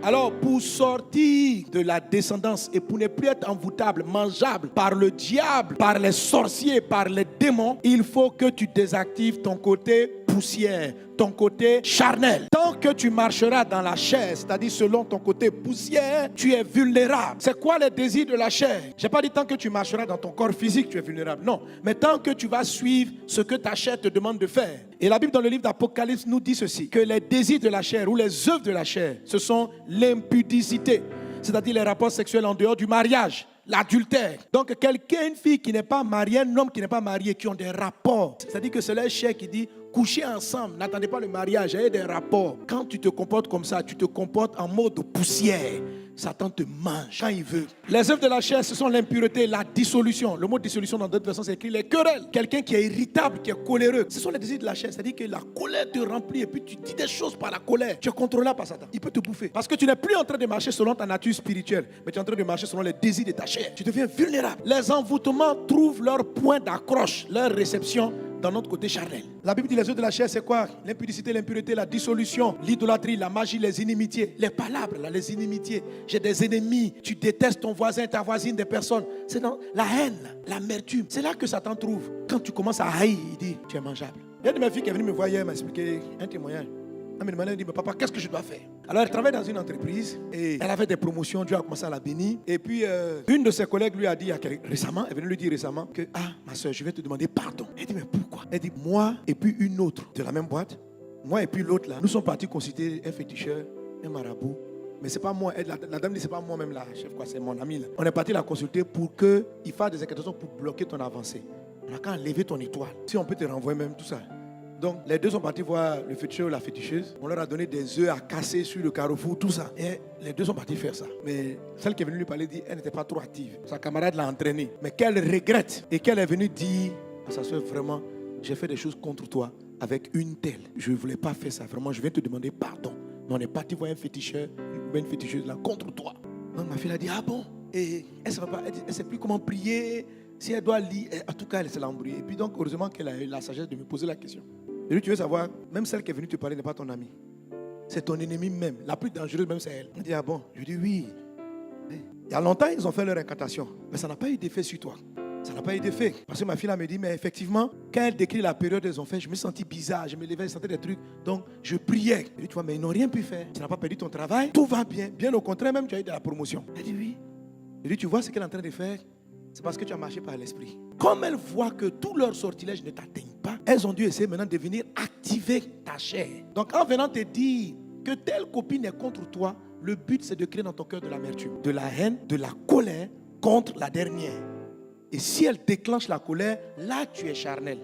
Alors, pour sortir de la descendance et pour ne plus être envoûtable, mangeable par le diable, par les sorciers, par les démons, il faut que tu désactives ton côté poussière, ton côté charnel. Tant que tu marcheras dans la chair, c'est-à-dire selon ton côté poussière, tu es vulnérable. C'est quoi les désirs de la chair? Je n'ai pas dit tant que tu marcheras dans ton corps physique, tu es vulnérable. Non, mais tant que tu vas suivre ce que ta chair te demande de faire. Et la Bible dans le livre d'Apocalypse nous dit ceci, que les désirs de la chair ou les œuvres de la chair, ce sont l'impudicité, c'est-à-dire les rapports sexuels en dehors du mariage, l'adultère. Donc quelqu'un, une fille qui n'est pas mariée, un homme qui n'est pas marié, qui ont des rapports, c'est-à-dire que c'est leur chair qui dit coucher ensemble, n'attendez pas le mariage, ayez des rapports. Quand tu te comportes comme ça, tu te comportes en mode poussière. Satan te mange quand il veut. Les œuvres de la chair, ce sont l'impureté, la dissolution. Le mot dissolution dans d'autres versions, c'est écrit les querelles. Quelqu'un qui est irritable, qui est coléreux. Ce sont les désirs de la chair. C'est-à-dire que la colère te remplit et puis tu dis des choses par la colère. Tu es contrôlé par Satan. Il peut te bouffer. Parce que tu n'es plus en train de marcher selon ta nature spirituelle, mais tu es en train de marcher selon les désirs de ta chair. Tu deviens vulnérable. Les envoûtements trouvent leur point d'accroche, leur réception dans notre côté charnel. La Bible dit les œuvres de la chair, c'est quoi? L'impudicité, l'impureté, la dissolution, l'idolâtrie, la magie, les inimitiés, les palabres, là, les inimitiés. J'ai des ennemis, tu détestes ton voisin, ta voisine, des personnes. C'est dans la haine, l'amertume. C'est là que Satan trouve. Quand tu commences à haïr, il dit, tu es mangeable. Il y a une de mes filles qui est venue me voir hier, m'a expliqué un témoignage. Elle m'a dit, mais papa, qu'est-ce que je dois faire? Alors, elle travaille dans une entreprise et elle avait des promotions. Dieu a commencé à la bénir. Et puis, une de ses collègues lui a dit récemment, elle est venue lui dire récemment que, ma soeur, je vais te demander pardon. Elle dit, mais pourquoi? Elle dit, moi et puis une autre de la même boîte, moi et puis l'autre là, nous sommes partis consulter un féticheur, un marabout. Mais c'est pas moi, la dame dit, c'est pas moi-même la chef, quoi, c'est mon ami là. On est parti la consulter pour qu'il fasse des incantations pour bloquer ton avancée. On a qu'à enlever ton étoile. Si on peut te renvoyer même, tout ça. Donc, les deux sont partis voir le féticheur ou la féticheuse. On leur a donné des œufs à casser sur le carrefour, tout ça. Et les deux sont partis faire ça. Mais celle qui est venue lui parler dit, elle n'était pas trop active. Sa camarade l'a entraînée. Mais qu'elle regrette. Et qu'elle est venue dire à sa soeur, vraiment, j'ai fait des choses contre toi avec une telle. Je ne voulais pas faire ça. Vraiment, je viens te demander pardon. Mais on est parti voir un féticheur ou une féticheuse là contre toi. Donc, ma fille a dit, ah bon? Et elle ne sait plus comment prier. Si elle doit lire, en tout cas, elle s'est embrouillée. Et puis donc, heureusement qu'elle a eu la sagesse de me poser la question. Et lui, tu veux savoir, même celle qui est venue te parler n'est pas ton amie. C'est ton ennemi même. La plus dangereuse même, c'est elle. Elle dit, ah bon? Je dis, oui. Il y a longtemps, ils ont fait leur incantation. Mais ça n'a pas eu d'effet sur toi. Ça n'a pas eu d'effet. Parce que ma fille là, me dit, mais effectivement, quand elle décrit la période qu'ils ont fait, je me sentis bizarre. Je me levais, je sentais des trucs. Donc, je priais. Je dis, tu vois, mais ils n'ont rien pu faire. Tu n'as pas perdu ton travail. Tout va bien. Bien au contraire, même tu as eu de la promotion. Elle dit, oui. Je dis, tu vois ce qu'elle est en train de faire? C'est parce que tu as marché par l'esprit. Comme elles voient que tous leurs sortilèges ne t'atteignent pas, elles ont dû essayer maintenant de venir activer ta chair. Donc en venant te dire que telle copine est contre toi, le but c'est de créer dans ton cœur de l'amertume, de la haine, de la colère contre la dernière. Et si elle déclenche la colère, là tu es charnel.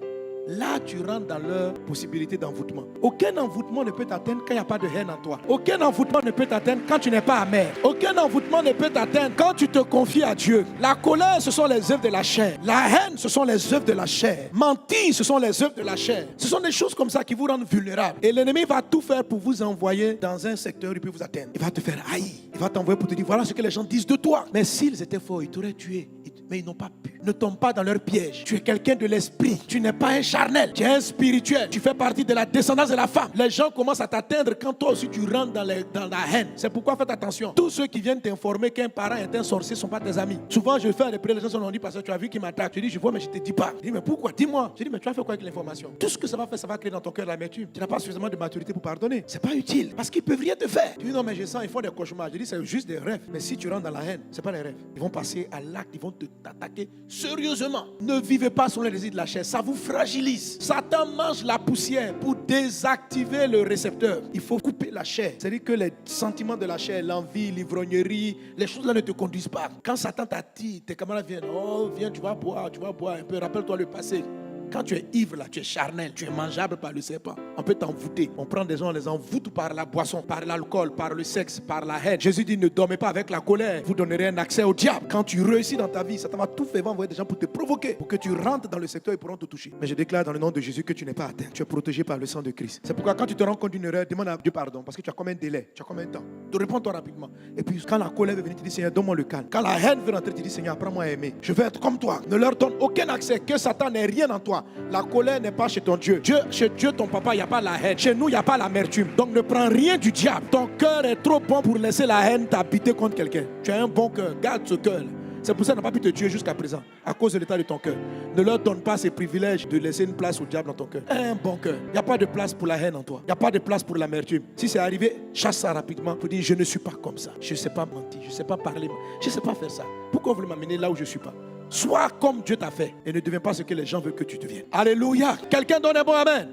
Là, tu rentres dans leur possibilité d'envoûtement. Aucun envoûtement ne peut t'atteindre quand il n'y a pas de haine en toi. Aucun envoûtement ne peut t'atteindre quand tu n'es pas amer. Aucun envoûtement ne peut t'atteindre quand tu te confies à Dieu. La colère, ce sont les œuvres de la chair. La haine, ce sont les œuvres de la chair. Mentir, ce sont les œuvres de la chair. Ce sont des choses comme ça qui vous rendent vulnérables. Et l'ennemi va tout faire pour vous envoyer dans un secteur où il peut vous atteindre. Il va te faire haïr. Il va t'envoyer pour te dire, voilà ce que les gens disent de toi. Mais s'ils étaient forts, ils t'auraient tué. Mais ils n'ont pas pu. Ne tombe pas dans leur piège. Tu es quelqu'un de l'esprit. Tu n'es pas un charnel. Tu es un spirituel. Tu fais partie de la descendance de la femme. Les gens commencent à t'atteindre quand toi aussi tu rentres dans la haine. C'est pourquoi faites attention. Tous ceux qui viennent t'informer qu'un parent est un sorcier ne sont pas tes amis. Souvent je fais des prières, les gens m'ont dit, parce que tu as vu qu'il m'attaque. Je dis, je vois, mais je ne te dis pas. Je dis, mais pourquoi? Dis-moi. Je dis, mais tu as fait quoi avec l'information? Tout ce que ça va faire, ça va créer dans ton cœur l'amertume. Tu n'as pas suffisamment de maturité pour pardonner. C'est pas utile. Parce qu'ils ne peuvent rien te faire. Tu dis, non, mais je sens, ils font des cauchemars. Je dis, c'est juste des rêves. Mais si tu rentres dans la haine, c'est pas des rêves. Ils vont passer à l'acte, ils vont t'attaquer sérieusement. Ne vivez pas sur les désirs de la chair. Ça vous fragilise. Satan mange la poussière pour désactiver le récepteur. Il faut couper la chair. C'est-à-dire que les sentiments de la chair, l'envie, l'ivrognerie, les choses là ne te conduisent pas. Quand Satan t'attire, tes camarades viennent. Oh, viens, tu vas boire un peu. Rappelle-toi le passé. Quand tu es ivre là, tu es charnel, tu es mangeable par le serpent. On peut t'envoûter. On prend des gens, on les envoûte par la boisson, par l'alcool, par le sexe, par la haine. Jésus dit, ne dormez pas avec la colère. Vous donnerez un accès au diable. Quand tu réussis dans ta vie, Satan va tout faire, va envoyer des gens pour te provoquer, pour que tu rentres dans le secteur, ils pourront te toucher. Mais je déclare dans le nom de Jésus que tu n'es pas atteint. Tu es protégé par le sang de Christ. C'est pourquoi quand tu te rends compte d'une erreur, demande à Dieu pardon, parce que tu as combien de délai, tu as combien de temps. Réponds-toi rapidement. Et puis quand la colère veut venir, tu dis, Seigneur, donne-moi le calme. Quand la haine veut rentrer, tu dis, Seigneur, apprends-moi à aimer. Je veux être comme toi. Ne leur donne aucun accès, que Satan n'ait rien en toi. La colère n'est pas chez ton Dieu. Chez Dieu, ton papa, il n'y a a pas la haine. Chez nous, il n'y a pas l'amertume. Donc ne prends rien du diable. Ton cœur est trop bon pour laisser la haine t'habiter contre quelqu'un. Tu as un bon cœur. Garde ce cœur. C'est pour ça qu'il n'a pas pu te tuer jusqu'à présent, à cause de l'état de ton cœur. Ne leur donne pas ces privilèges de laisser une place au diable dans ton cœur. Un bon cœur. Il n'y a pas de place pour la haine en toi. Il n'y a pas de place pour l'amertume. Si c'est arrivé, chasse ça rapidement pour dire je ne suis pas comme ça. Je ne sais pas mentir, je ne sais pas parler, je ne sais pas faire ça. Pourquoi vous voulez m'amener là où je ne suis pas? Sois comme Dieu t'a fait et ne deviens pas ce que les gens veulent que tu deviennes. Alléluia. Quelqu'un donne un bon amen.